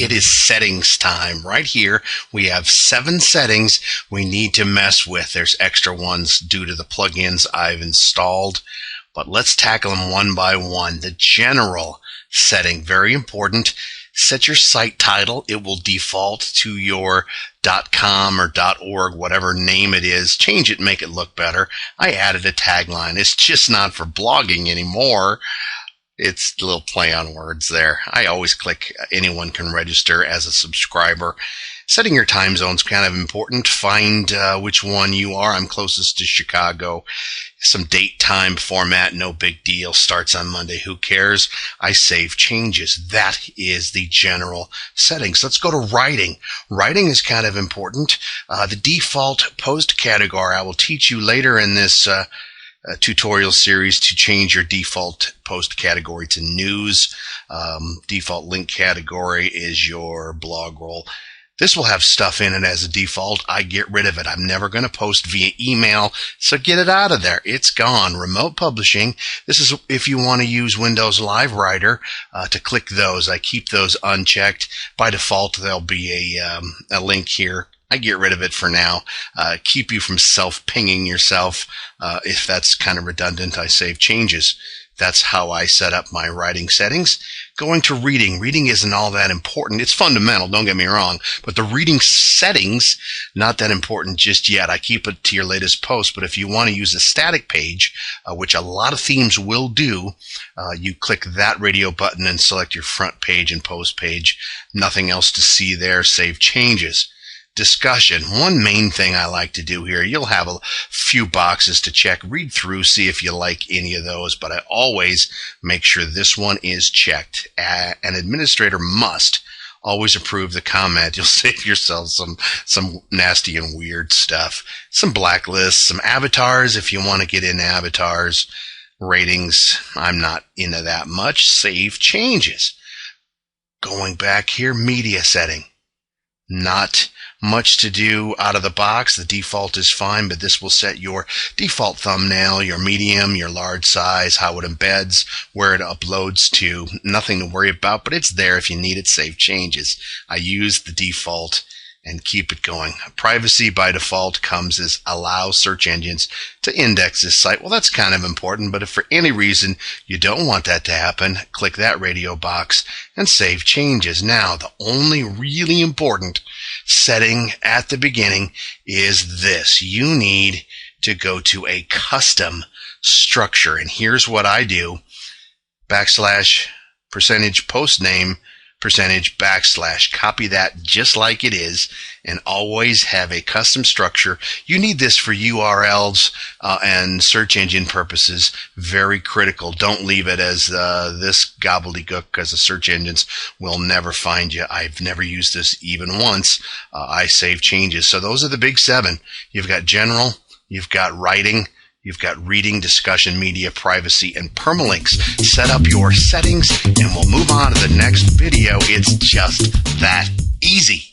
It is settings time. Right here, we have 7 settings we need to mess with. There's extra ones due to the plugins I've installed, but let's tackle them one by one. The general setting, very important. Set your site title. It will default to your .com or .org, whatever name it is. Change it, make it look better. I added a tagline. It's just not for blogging anymore. It's a little play on words there. I always click anyone can register as a subscriber. Setting your time zone is kind of important. Find which one you are. I'm closest to Chicago. Some date time format, no big deal. Starts on Monday. Who cares? I save changes. That is the general settings. Let's go to writing. Writing is kind of important. The default post category, I will teach you later in this tutorial series to change your default post category to news. Default link category is your blog roll. This will have stuff in it as a default. I get rid of it. I'm never going to post via email, so get it out of there. It's gone. Remote publishing. This is if you want to use Windows Live Writer to click those. I keep those unchecked. By default, there'll be a link here. I get rid of it for now. Keep you from self-pinging yourself. If that's kind of redundant, I save changes. That's how I set up my writing settings. Going to reading. Reading isn't all that important. It's fundamental, don't get me wrong. But the reading settings, not that important just yet. I keep it to your latest post. But if you want to use a static page, which a lot of themes will do, you click that radio button and select your front page and post page. Nothing else to see there. Save changes. Discussion. One main thing I like to do here, you'll have a few boxes to check. Read through, see if you like any of those, but I always make sure this one is checked. An administrator must always approve the comment. You'll save yourself some nasty and weird stuff. Some blacklists, some avatars if you want to get into avatars. Ratings, I'm not into that much. Save changes. Going back here, media setting. Not much to do out of the box. The default is fine, but this will set your default thumbnail, your medium, your large size, how it embeds, where it uploads to. Nothing to worry about, but it's there if you need it. Save changes. I use the default and keep it going. Privacy by default comes as allow search engines to index this site. Well, that's kind of important, but if for any reason you don't want that to happen, click that radio box and save changes. Now, the only really important setting at the beginning is this. You need to go to a custom structure, and here's what I do. \% post name %\. Copy that just like it is and always have a custom structure. You need this for URLs and search engine purposes. Very critical. Don't leave it as this gobbledygook because the search engines will never find you. I've never used this even once. I save changes. So those are the big 7. You've got general, you've got writing, you've got reading, discussion, media, privacy, and permalinks. Set up your settings, and we'll move on to the next video. It's just that easy.